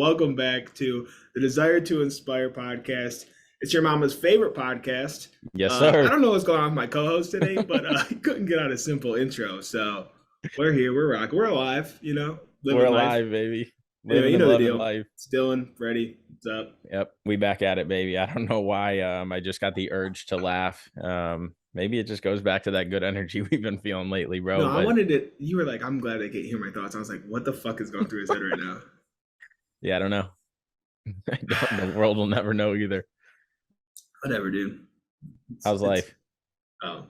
Welcome back to the Desire to Inspire podcast. It's your mama's favorite podcast. Yes, I sir. don't know what's going on with my co-host today, but he couldn't get out a simple intro. So we're here, we're rocking, we're alive, We're living life. alive, baby. Anyway, Living you and know the loving deal. life. It's Dylan, Freddy, what's up? Yep, we back at it, baby. I don't know why I just got the urge to laugh. Maybe it just goes back to that good energy we've been feeling lately, No, bro. I But wanted it. You were like, I'm glad I get hear my thoughts. I was like, what the fuck is going through his head right now? yeah, I don't know. The world will never know either. Whatever, dude. How's It's life? oh,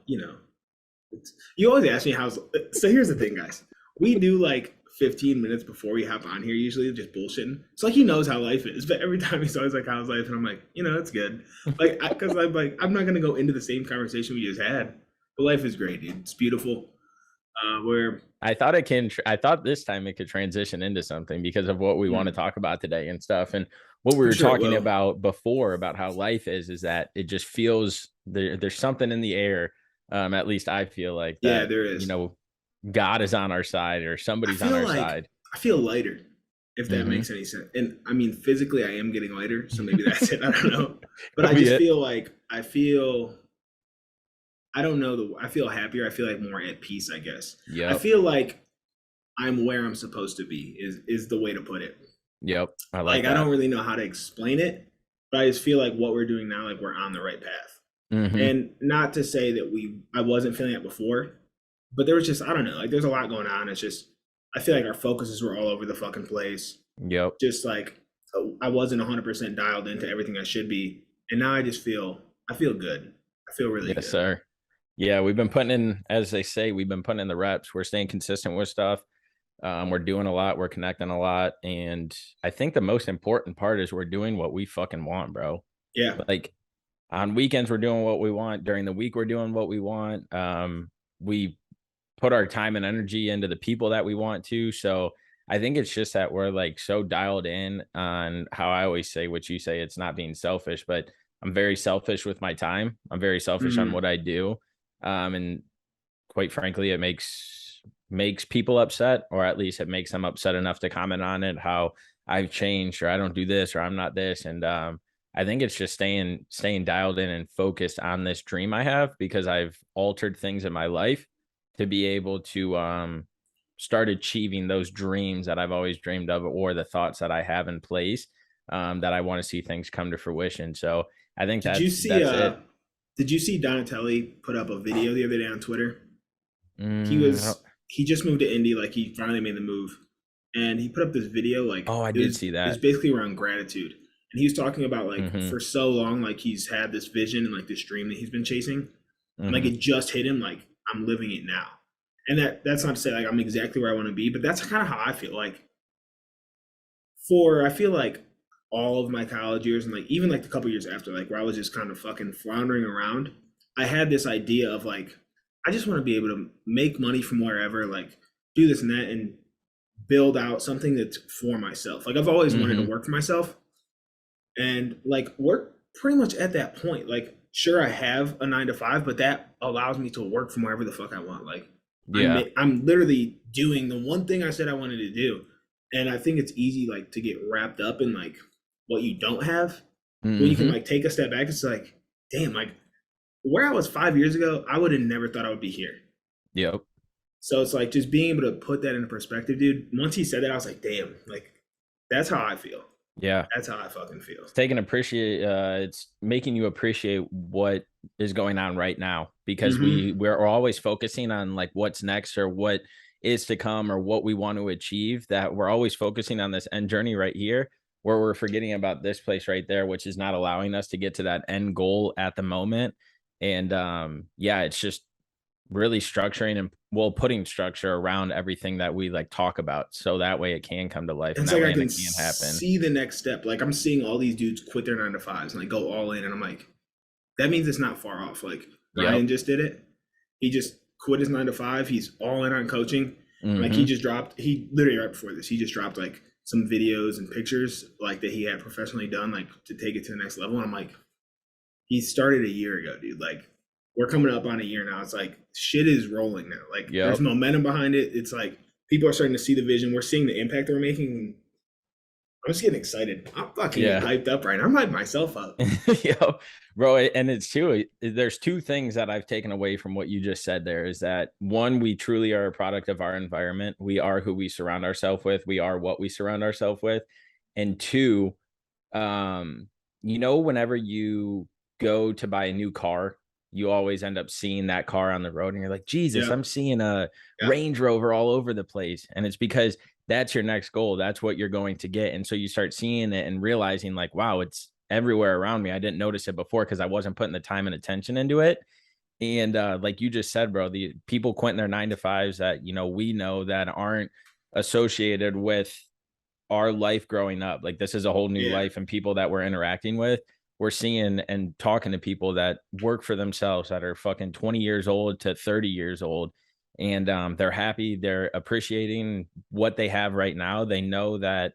you always ask me how's. So here's the thing, guys. We do like 15 minutes before we hop on here, usually just bullshitting. It's like he knows how life is, but every time he's always like, "How's life?" And I'm like, it's good. Like, because I'm like, I'm not gonna go into the same conversation we just had. But life is great, dude. It's beautiful. Where I thought this time it could transition into something because of what we want to talk about today and stuff. And what we I'm were sure it talking will. about before about how life is that it just feels there's something in the air. At least I feel like Yeah, that, there is. God is on our side or I somebody's on feel our like side. I feel lighter, if that Mm-hmm. makes any sense. And I mean, physically, I am getting lighter, so maybe that's it. I don't know, but I Could be just it. feel like I don't know I feel happier. I feel like more at peace. I guess I Yep. feel like I'm where I'm supposed to be. Is the way to put it. Yep. I like Like I don't that. really know how to explain it, but I just feel like what we're doing now, like we're on the right path. Mm-hmm. And not to say that I wasn't feeling it before, but there was just I don't know, like there's a lot going on. It's just I feel like our focuses were all over the fucking place. Yep. Just like I wasn't 100% dialed into everything I should be, and now I feel good. I feel really Yes, good. sir. Yeah, we've been putting in, as they say, we've been putting in the reps. We're staying consistent with stuff. We're doing a lot. We're connecting a lot. And I think the most important part is we're doing what we fucking want, bro. Yeah. Like on weekends, we're doing what we want. During the week, we're doing what we want. We put our time and energy into the people that we want to. So I think it's just that we're like so dialed in on how I always say what you say, it's not being selfish, but I'm very selfish with my time. I'm very selfish on Mm-hmm. what I do. And quite frankly, it makes people upset, or at least it makes them upset enough to comment on it, how I've changed or I don't do this or I'm not this. And I think it's just staying dialed in and focused on this dream I have because I've altered things in my life to be able to start achieving those dreams that I've always dreamed of or the thoughts that I have in place, that I want to see things come to fruition. So I think Did you see that's it. did you see Donatelli put up a video the other day on Twitter? He I was he just moved to Indy, like he finally made the move. And he put up this video like oh, I did see it was that. basically around gratitude. And he was talking about like Hmm. for so long, like he's had this vision and like this dream that he's been chasing. And like Hmm. it just hit him like I'm living it now. And that's not to say like I'm exactly where I want to be, but that's kind of how I feel. Like I feel like all of my college years and like even like the couple years after, like where I was just kind of fucking floundering around, I had this idea of like I just want to be able to make money from wherever, like do this and that, and build out something that's for myself. Like I've always wanted to Hmm. work for myself, and like we're pretty much at that point. Like sure, I have a 9 to 5, but that allows me to work from wherever the fuck I want. Like Yeah. I'm literally doing the one thing I said I wanted to do, and I think it's easy like to get wrapped up in like what you don't have. When you can Hmm. like take a step back, it's like, damn, like where I was 5 years ago, I would have never thought I would be here. Yep. So it's like just being able to put that into perspective, dude. Once he said that, I was like, damn, like that's how I feel. Yeah. That's how I fucking feel. It's making you appreciate what is going on right now because Mm-hmm. we're always focusing on like what's next or what is to come or what we want to achieve, that we're always focusing on this end journey right here where we're forgetting about this place right there, which is not allowing us to get to that end goal at the moment. And yeah, it's just really structuring and well putting structure around everything that we like talk about so that way it can come to life and It's that like way I and can it can happen. see the next step. Like I'm seeing all these dudes quit their 9 to 5s and like go all in, and I'm like, that means it's not far off. Like Yep. Brian just did it. He just quit his 9 to 5. He's all in on coaching. Like he Hmm. just dropped. He literally right before this, he just dropped like some videos and pictures like that he had professionally done, like to take it to the next level. And I'm like, he started a year ago, dude. Like we're coming up on a year now. It's like shit is rolling now. Like there's Yep. momentum behind it. It's like people are starting to see the vision. We're seeing the impact that we're making. I'm just getting excited. I'm fucking Yeah. hyped up right now. I'm hyping myself up. Yo, bro, and it's true. There's two things that I've taken away from what you just said there is that one, we truly are a product of our environment. We are who we surround ourselves with. We are what we surround ourselves with. And two, um, whenever you go to buy a new car, you always end up seeing that car on the road and you're like, Jesus, Yeah. I'm seeing a Yeah. Range Rover all over the place. And it's because that's your next goal. That's what you're going to get. And so you start seeing it and realizing like, wow, it's everywhere around me. I didn't notice it before because I wasn't putting the time and attention into it. And like you just said, bro, the people quitting their 9 to 5s that, we know that aren't associated with our life growing up. Like this is a whole new Yeah. life, and people that we're interacting with, we're seeing and talking to people that work for themselves that are fucking 20 years old to 30 years old. And they're happy. They're appreciating what they have right now. They know that,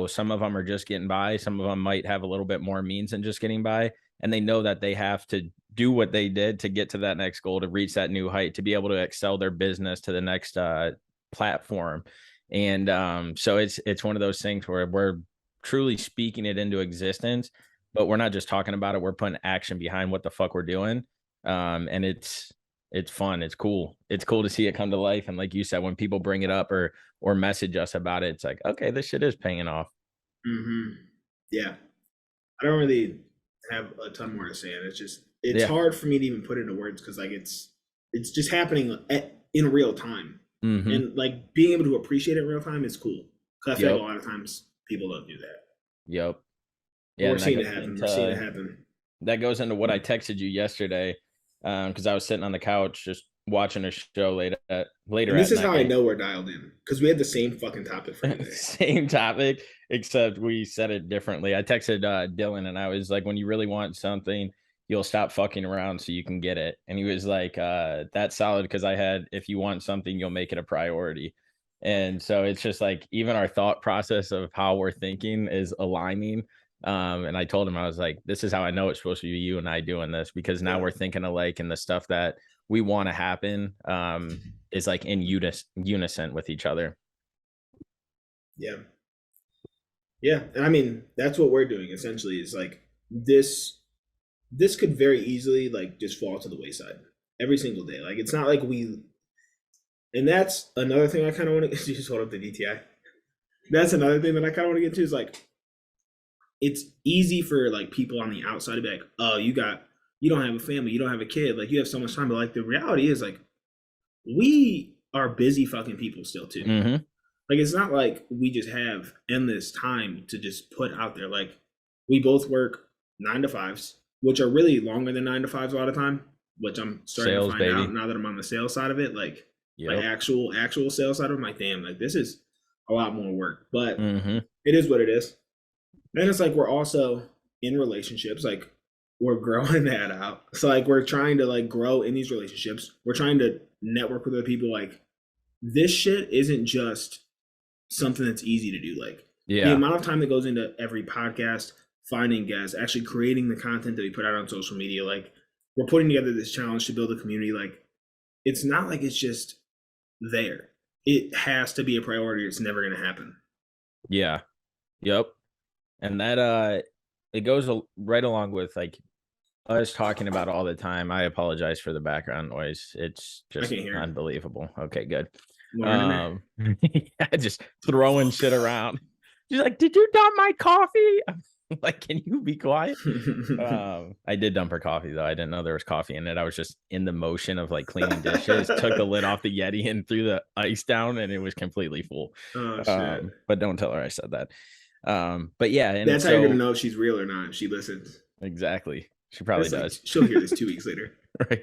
some of them are just getting by. Some of them might have a little bit more means than just getting by. And they know that they have to do what they did to get to that next goal, to reach that new height, to be able to excel their business to the next platform. And so it's one of those things where we're truly speaking it into existence, but we're not just talking about it. We're putting action behind what the fuck we're doing. And it's fun. It's cool. It's cool to see it come to life. And like you said, when people bring it up or message us about it, it's like, okay, this shit is paying off. Yeah. I don't really have a ton more to say. And it's Yeah. hard for me to even put into words because like it's just happening in real time. Mm-hmm. And like being able to appreciate it in real time is cool. Because I feel Yep. like a lot of times people don't do that. Yep. But Yeah. we're And seeing it happen. We're seeing it happen. that goes into what I texted you yesterday. Because I was sitting on the couch just watching a show later And this at is how I night. know we're dialed in because we had the same fucking topic for today. Same topic, except we said it differently. I texted Dylan and I was like, when you really want something, you'll stop fucking around so you can get it. And he was like, that's solid because I had, if you want something, you'll make it a priority. And so it's just like even our thought process of how we're thinking is aligning. And I told him, I was like, this is how I know it's supposed to be you and I doing this because now Yeah. we're thinking alike, and the stuff that we want to happen is like in unison with each other. Yeah. Yeah. And I mean, that's what we're doing essentially is like this could very easily like just fall to the wayside every single day. Like it's not like and that's another thing I kind of want to just hold up the DTI. That's another thing that I kind of want to get to is like it's easy for like people on the outside to be like, oh, you don't have a family, you don't have a kid, like you have so much time. But like the reality is like we are busy fucking people still too. Mm-hmm. Like it's not like we just have endless time to just put out there. Like we both work 9 to 5s, which are really longer than 9 to 5s a lot of time, which I'm starting Sales, to find baby. out now that I'm on the sales side of it. Like Yep. like actual sales side of it, I'm like, damn, like this is a lot more work. But Mm-hmm. it is what it is. And it's like we're also in relationships, like we're growing that out. So like we're trying to like grow in these relationships. We're trying to network with other people. Like this shit isn't just something that's easy to do. Like the Yeah. amount of time that goes into every podcast, finding guests, actually creating the content that we put out on social media, like we're putting together this challenge to build a community. Like it's not like it's just there. It has to be a priority. It's never going to happen. Yeah. Yep. And that it goes right along with like us talking about all the time. I apologize for the background noise. It's I just can't hear it. unbelievable. Okay, good. Learning Yeah, just throwing shit around. She's like, "Did you dump my coffee?" I'm like, "Can you be quiet?" it. I did dump her coffee though. I didn't know there was coffee in it. I was just in the motion of like cleaning dishes, took the lid off the Yeti and threw the ice down, and it was completely full. Oh shit. But don't tell her I said that. But yeah, and That's how you're gonna know if she's real or not if she listens. Exactly. She probably Like, does. she'll hear this 2 weeks later. Right.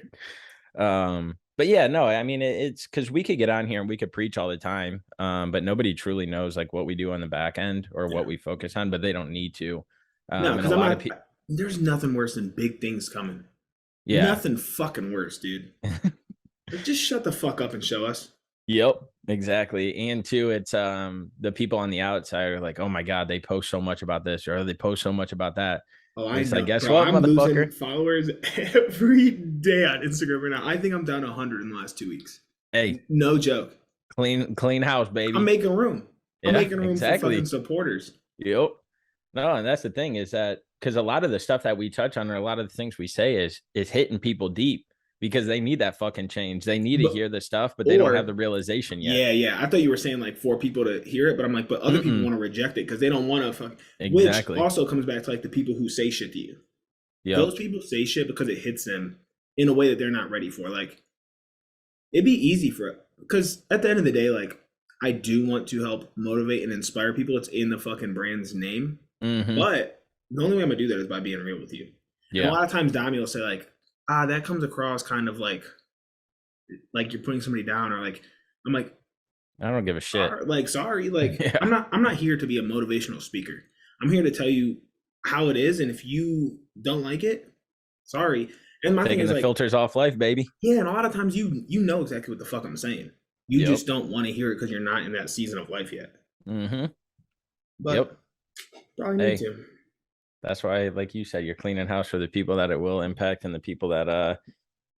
But yeah, no, I mean it's because we could get on here and we could preach all the time, but nobody truly knows like what we do on the back end or what we focus on, but they don't need to. No, because and a lot of people. There's nothing worse than big things coming. Yeah. Nothing fucking worse, dude. Like, just shut the fuck up and show us. Yep, exactly. And two, it's the people on the outside are like, oh my God, they post so much about this or they post so much about that. Oh, I It's know. like, guess Bro, what, I'm motherfucker? losing followers every day on Instagram right now. I think I'm down 100 in the last 2 weeks. Hey, no joke. Clean house, baby. I'm making room. I'm making room for exactly. fucking supporters. Yep. No, and that's the thing is that because a lot of the stuff that we touch on or a lot of the things we say is hitting people deep because they need that fucking change. They need to But hear the stuff, but they don't have the or realization yet. yeah, yeah. I thought you were saying like for people to hear it, but I'm like, but other people Mm-mm. want to reject it because they don't want to fuck. Which Exactly. also comes back to like the people who say shit to you. Yep. Those people say shit because it hits them in a way that they're not ready for. Like it'd be easy for because at the end of the day, like I do want to help motivate and inspire people. It's in the fucking brand's name. Mm-hmm. But the only way I'm gonna do that is by being real with you. And a Yeah. lot of times Dami will say like, that comes across kind of like you're putting somebody down or like I'm like, I don't give a shit. sorry, like Yeah. I'm not here to be a motivational speaker. I'm here to tell you how it is, and if you don't like it, sorry. And my thing Taking is the like, filters off life, baby. yeah, and a lot of times you know exactly what the fuck I'm saying. You Yep. just don't want to hear it because you're not in that season of life yet. Mm-hmm. Yep. But probably need Hey, to. that's why, like you said, you're cleaning house for the people that it will impact and the people that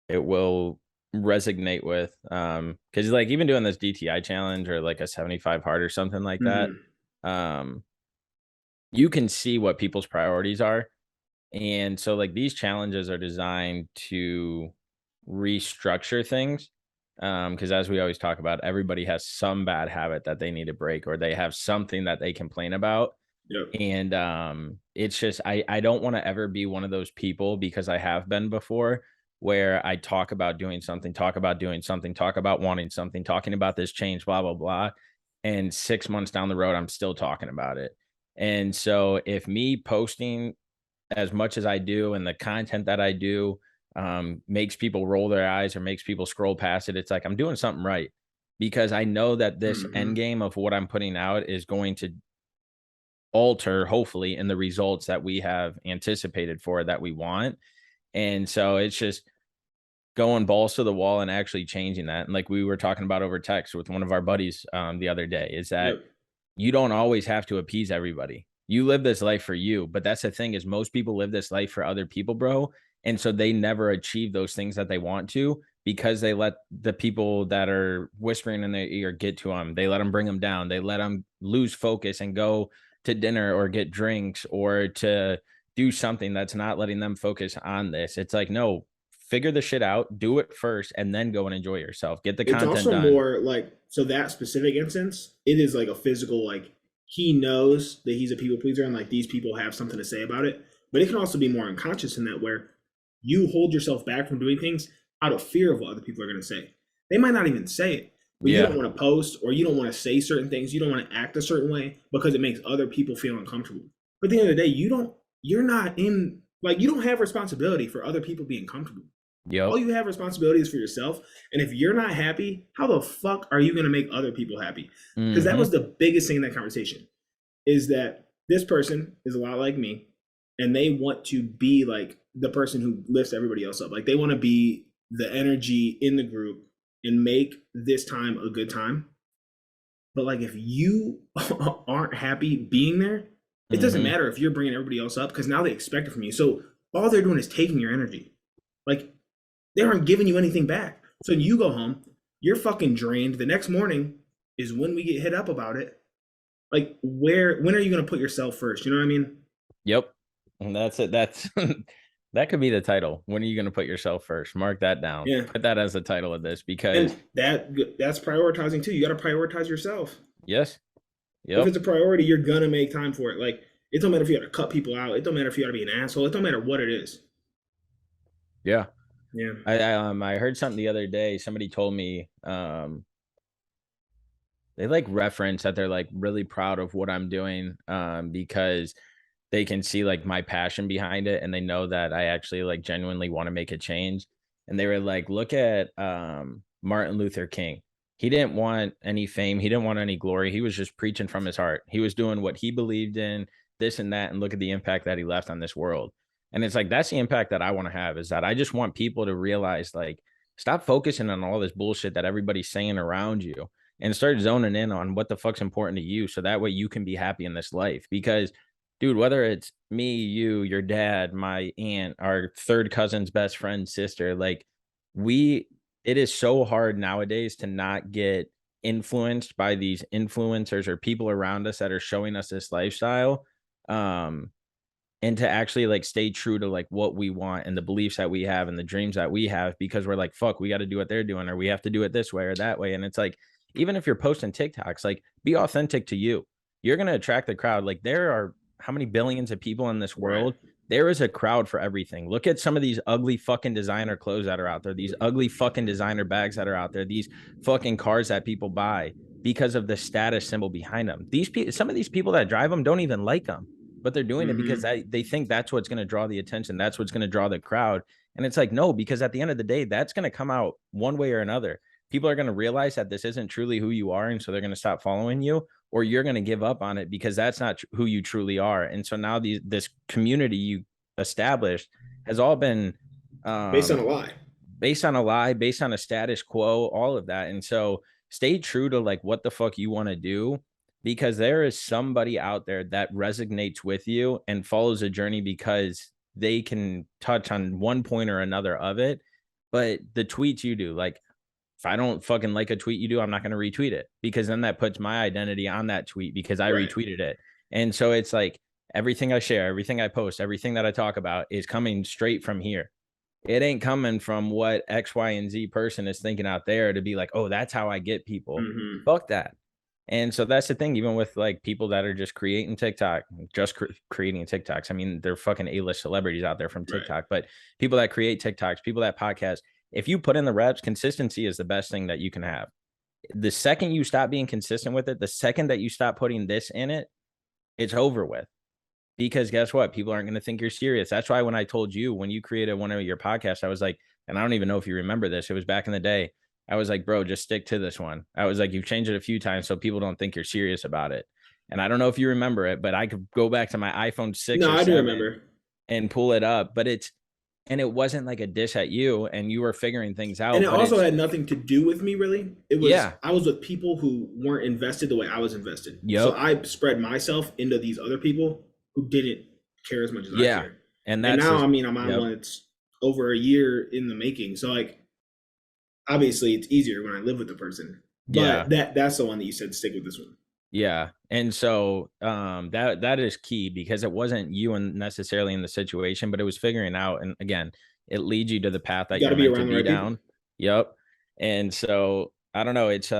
it will resonate with. Because like even doing this DTI challenge or like a 75 hard or something like that, Mm-hmm. um, you can see what people's priorities are. And so like these challenges are designed to restructure things. Because as we always talk about, everybody has some bad habit that they need to break or they have something that they complain about. Yep. And it's just I don't want to ever be one of those people because I have been before where I talk about doing something, talk about doing something, talk about wanting something, talking about this change, blah, blah, blah. And 6 months down the road, I'm still talking about it. And so if me posting as much as I do and the content that I do makes people roll their eyes or makes people scroll past it, it's like I'm doing something right because I know that this end Mm-hmm. game of what I'm putting out is going to alter, hopefully, in the results that we have anticipated for that we want. And so it's just going balls to the wall and actually changing that. And like we were talking about over text with one of our buddies the other day, is that Yep. you don't always have to appease everybody. You live this life for you, but that's the thing is most people live this life for other people, bro. And so they never achieve those things that they want to because they let the people that are whispering in their ear get to them. They let them bring them down. They let them lose focus and go to dinner or get drinks or to do something that's not letting them focus on this. It's like, no, figure the shit out, do it first, and then go and enjoy yourself. Get the It's content also done. more like so that specific instance, it is like a physical like he knows that he's a people pleaser and like these people have something to say about it. But it can also be more unconscious in that where you hold yourself back from doing things out of fear of what other people are going to say. They might not even say it, but you don't Yeah. want to post or you don't want to say certain things. You don't want to act a certain way because it makes other people feel uncomfortable. But at the end of the day, you're not in, like, you don't have responsibility for other people being comfortable. All Yep. you have responsibility is for yourself. And if you're not happy, how the fuck are you going to make other people happy? Because that Mm-hmm. was the biggest thing in that conversation is that this person is a lot like me and they want to be like the person who lifts everybody else up. Like they want to be the energy in the group and make this time a good time. But like if you aren't happy being there, it doesn't Mm-hmm. matter if you're bringing everybody else up because now they expect it from you. So all they're doing is taking your energy. Like they aren't giving you anything back. So you go home, you're fucking drained. The next morning is when we get hit up about it. Like when are you gonna put yourself first? You know what I mean? Yep. And that's it. That's that could be the title. When are you going to put yourself first? Mark that down. Yeah. Put that as the title of this because And that's prioritizing too. You gotta prioritize yourself. yes. If Yep. it's a priority, you're gonna make time for it. Like it don't matter if you gotta cut people out, it don't matter if you gotta be an asshole, it don't matter what it is. Yeah. Yeah. I heard something the other day. Somebody told me they like reference that they're like really proud of what I'm doing because they can see like my passion behind it and they know that I actually like genuinely want to make a change. And they were like, look at Martin Luther King. He didn't want any fame, he didn't want any glory. He was just preaching from his heart. He was doing what he believed in, this and that, and look at the impact that he left on this world. And it's like that's the impact that I want to have is that I just want people to realize like stop focusing on all this bullshit that everybody's saying around you and start zoning in on what the fuck's important to you so that way you can be happy in this life because dude, whether it's me, you, your dad, my aunt, our third cousin's best friend, sister, like we, it is so hard nowadays to not get influenced by these influencers or people around us that are showing us this lifestyle. Um, and to actually like stay true to like what we want and the beliefs that we have and the dreams that we have, because we're like, fuck, we got to do what they're doing, or we have to do it this way or that way. And it's like, even if you're posting TikToks, like be authentic to you. You're going to attract the crowd. Like there are how many billions of people in this Right. world? There is a crowd for everything. Look at some of these ugly fucking designer clothes that are out there, these ugly fucking designer bags that are out there, these fucking cars that people buy because of the status symbol behind them. These people, some of these people that drive them don't even like them, but they're doing it because they think that's what's going to draw the attention. That's what's going to draw the crowd. And it's like, no, because at the end of the day, that's going to come out one way or another. People are going to realize that this isn't truly who you are. And so they're going to stop following you, or you're going to give up on it because that's not who you truly are. And so now this community you established has all been Based on a lie. based on a lie, based on a status quo, all of that. And so stay true to like what the fuck you want to do, because there is somebody out there that resonates with you and follows a journey because they can touch on one point or another of it. But the tweets you do, like if I don't fucking like a tweet you do, I'm not going to retweet it, because then that puts my identity on that tweet because I Right. retweeted it. And so it's like everything I share, everything I post, everything that I talk about is coming straight from here. It ain't coming from what X, Y, and Z person is thinking out there to be like, oh, that's how I get people. Fuck that. And so that's the thing, even with like people that are just creating TikTok, just creating TikToks. I mean, they're fucking A-list celebrities out there from Right. TikTok, but people that create TikToks, people that podcast, if you put in the reps, consistency is the best thing that you can have. The second you stop being consistent with it, the second that you stop putting this in it, it's over with. Because guess what? People aren't going to think you're serious. That's why when I told you, when you created one of your podcasts, I was like, and I don't even know if you remember this, it was back in the day. I was like, bro, just stick to this one. I was like, you've changed it a few times so people don't think you're serious about it. And I don't know if you remember it, but I could go back to my iPhone 6 No, or I do 7 remember. and pull it up. But it wasn't like a diss at you, and you were figuring things And out. it But also it's, had nothing to do with me, really. It was yeah, I was with people who weren't invested the way I was invested. So yep, I spread myself into these other people who didn't care as much as I yeah. cared. And And that's now, the, I mean, I'm on yep, one that's over a year in the making. So like, obviously, it's easier when I live with the person. yeah. But that's the one that you said stick with this one. Yeah. And so that is key, because it wasn't you and necessarily in the situation, but it was figuring out. And again, it leads you to the path You that got you're to be meant to around the be right people. down. Yep. And so I don't know, it's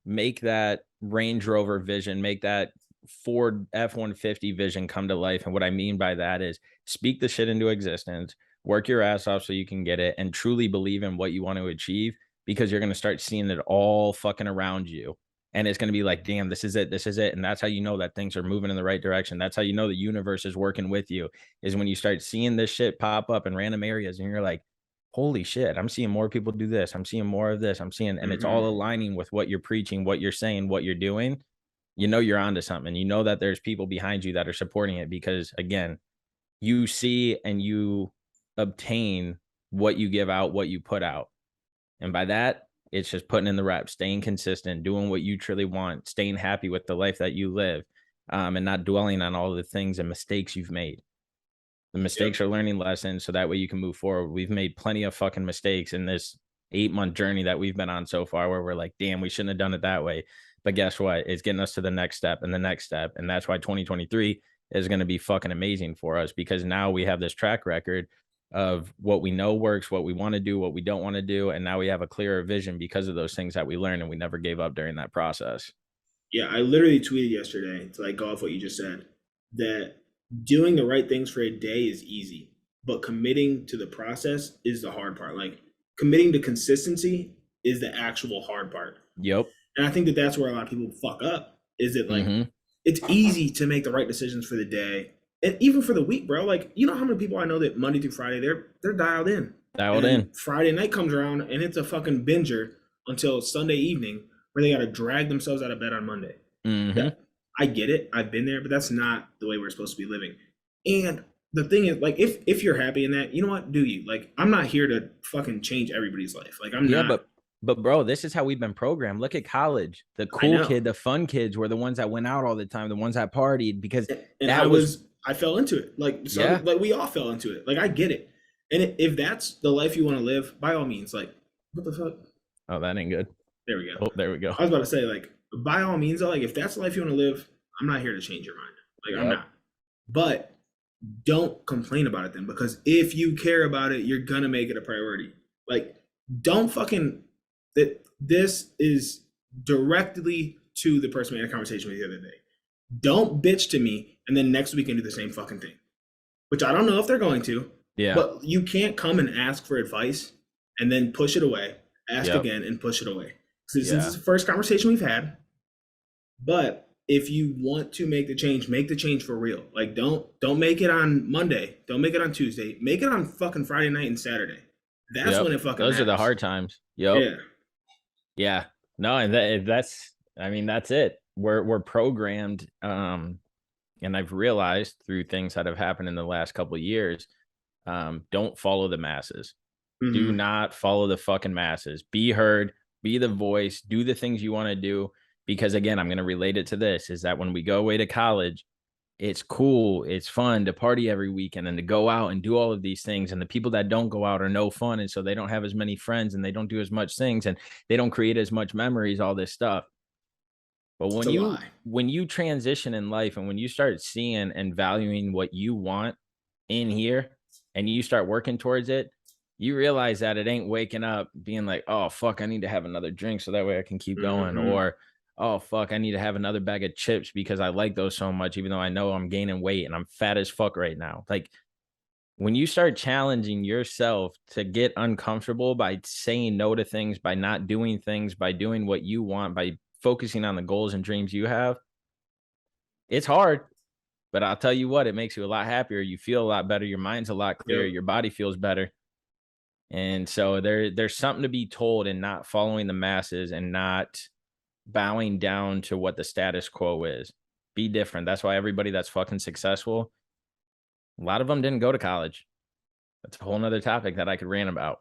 make that Range Rover vision, make that Ford F-150 vision come to life. And what I mean by that is speak the shit into existence, work your ass off so you can get it, and truly believe in what you want to achieve, because you're going to start seeing it all fucking around you. And it's going to be like, damn, this is it. This is it. And that's how you know that things are moving in the right direction. That's how you know the universe is working with you, is when you start seeing this shit pop up in random areas and you're like, holy shit, I'm seeing more people do this. I'm seeing more of this. I'm seeing, and it's all aligning with what you're preaching, what you're saying, what you're doing. You know, you're onto something. You know that there's people behind you that are supporting it, because again, you see and you obtain what you give out, what you put out. And by that, it's just putting in the reps, staying consistent, doing what you truly want, staying happy with the life that you live, and not dwelling on all the things and mistakes you've made. The Yep. mistakes are learning lessons, so that way you can move forward. We've made plenty of fucking mistakes in this 8-month journey that we've been on so far, where we're like, damn, we shouldn't have done it that way. But guess what? It's getting us to the next step and the next step. And that's why 2023 is going to be fucking amazing for us, because now we have this track record of what we know works, what we want to do, what we don't want to do. And now we have a clearer vision because of those things that we learned, and we never gave up during that process. Yeah, I literally tweeted yesterday to like go off what you just said, that doing the right things for a day is easy, but committing to the process is the hard part. Like committing to consistency is the actual hard part. Yep. And I think that that's where a lot of people fuck up, is that like Mm-hmm. it's easy to make the right decisions for the day and even for the week, bro. Like you know how many people I know that Monday through Friday they're dialed in, Dialed and in. then Friday night comes around and it's a fucking binger until Sunday evening where they got to drag themselves out of bed on Monday. Mm-hmm. That I get it, I've been there, but that's not the way we're supposed to be living. And the thing is, like, if you're happy in that, you know what, do you? Like, I'm not here to fucking change everybody's life. Like, I'm Yeah, not. but bro, this is how we've been programmed. Look at college. The I cool know. kid, the fun kids were the ones that went out all the time, the ones that partied, because And that was, I fell into it. Like yeah. some, like we all fell into it. Like I get it. And if that's the life you want to live, by all means, like what the fuck? Oh, that ain't good. There we go. Oh, there we go. I was about to say, like, by all means, though, like, if that's the life you want to live, I'm not here to change your mind. Like, I'm Yep. not. But don't complain about it then, because if you care about it, you're gonna make it a priority. Like, don't fucking that. This is directly to the person we had a conversation with the other day. Don't bitch to me and then next week and do the same fucking thing, which I don't know if they're going to. Yeah. But you can't come and ask for advice and then push it away, ask Yep. again and push it away. So this Yeah. is the first conversation we've had. But if you want to make the change for real. Like, don't make it on Monday. Don't make it on Tuesday. Make it on fucking Friday night and Saturday. That's Yep. when it fucking Those are the matters. hard times. Yep. Yeah. Yeah. No, and that's I mean, that's it. We're programmed, and I've realized through things that have happened in the last couple of years, don't follow the masses. Do Mhm. not follow the fucking masses. Be heard, be the voice, do the things you want to do. Because again, I'm going to relate it to this is that when we go away to college, it's cool, it's fun to party every weekend and to go out and do all of these things. And the people that don't go out are no fun. And so they don't have as many friends and they don't do as much things and they don't create as much memories, all this stuff. But It's a lie. when you transition in life and when you start seeing and valuing what you want in here and you start working towards it, you realize that it ain't waking up being like, oh fuck, I need to have another drink so that way I can keep going. Mhm. Or oh fuck, I need to have another bag of chips because I like those so much, even though I know I'm gaining weight and I'm fat as fuck right now. Like when you start challenging yourself to get uncomfortable by saying no to things, by not doing things, by doing what you want, by focusing on the goals and dreams you have, it's hard. But I'll tell you what, it makes you a lot happier. You feel a lot better. Your mind's a lot clearer. Yep. Your body feels better. And so there's something to be told in not following the masses and not bowing down to what the status quo is. Be different. That's why everybody that's fucking successful, a lot of them didn't go to college. That's a whole nother topic that I could rant about.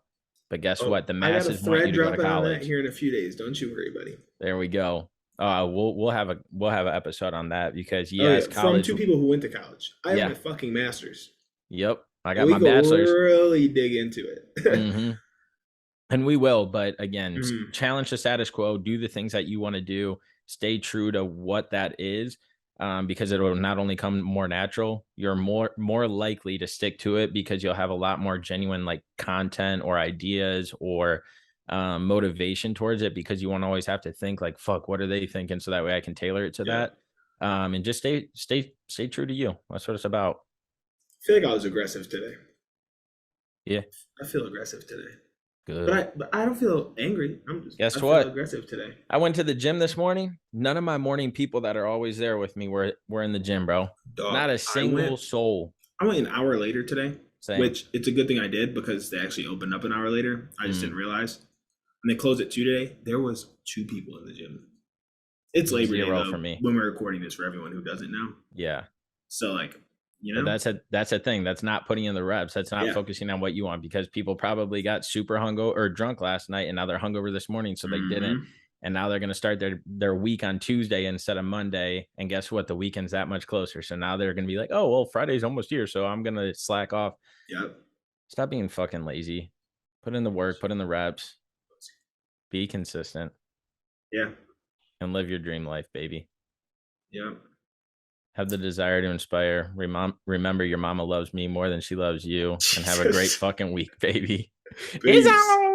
But guess Oh, what? The I got a masses want you thread to go to dropping on that college. here in a few days. Don't you worry, buddy. There we go. We'll have an episode on that because Oh yes, yeah, from college. two people who went to college. I have Yeah. my fucking master's. Yep, I And got we my could bachelor's. really dig into it. Mhm. And we will, but again, Mhm. challenge the status quo, do the things that you want to do, stay true to what that is, because it will not only come more natural, you're more likely to stick to it because you'll have a lot more genuine like content or ideas or motivation towards it because you won't always have to think like, fuck, what are they thinking? So that way I can tailor it to Yeah. that. And just stay true to you. That's what it's about. I feel like I was aggressive today. Yeah. I feel aggressive today. Good. But I don't feel angry. Guess I feel what? aggressive today. I went to the gym this morning. None of my morning people that are always there with me were in the gym, bro. Dog. Not a single soul. I went an hour later today, Same. which it's a good thing I did because they actually opened up an hour later. I just didn't realize. And they closed at 2 today. There was 2 people in the gym. It's Labor Day Zero though, for me. when we're recording this for everyone who doesn't know. Yeah. So like, you know, But that's a thing. That's not putting in the reps. That's not Yeah. focusing on what you want because people probably got super hungover or drunk last night and now they're hungover this morning, so they didn't. And now they're going to start their week on Tuesday instead of Monday. And guess what? The weekend's that much closer. So now they're going to be like, oh, well, Friday's almost here. So I'm going to slack off. Yep. Stop being fucking lazy. Put in the work, put in the reps, be consistent, Yeah. and live your dream life, baby. Yeah. Have the desire to inspire. Remember your mama loves me more than she loves you. And have a great fucking week, baby. Peace. Peace out.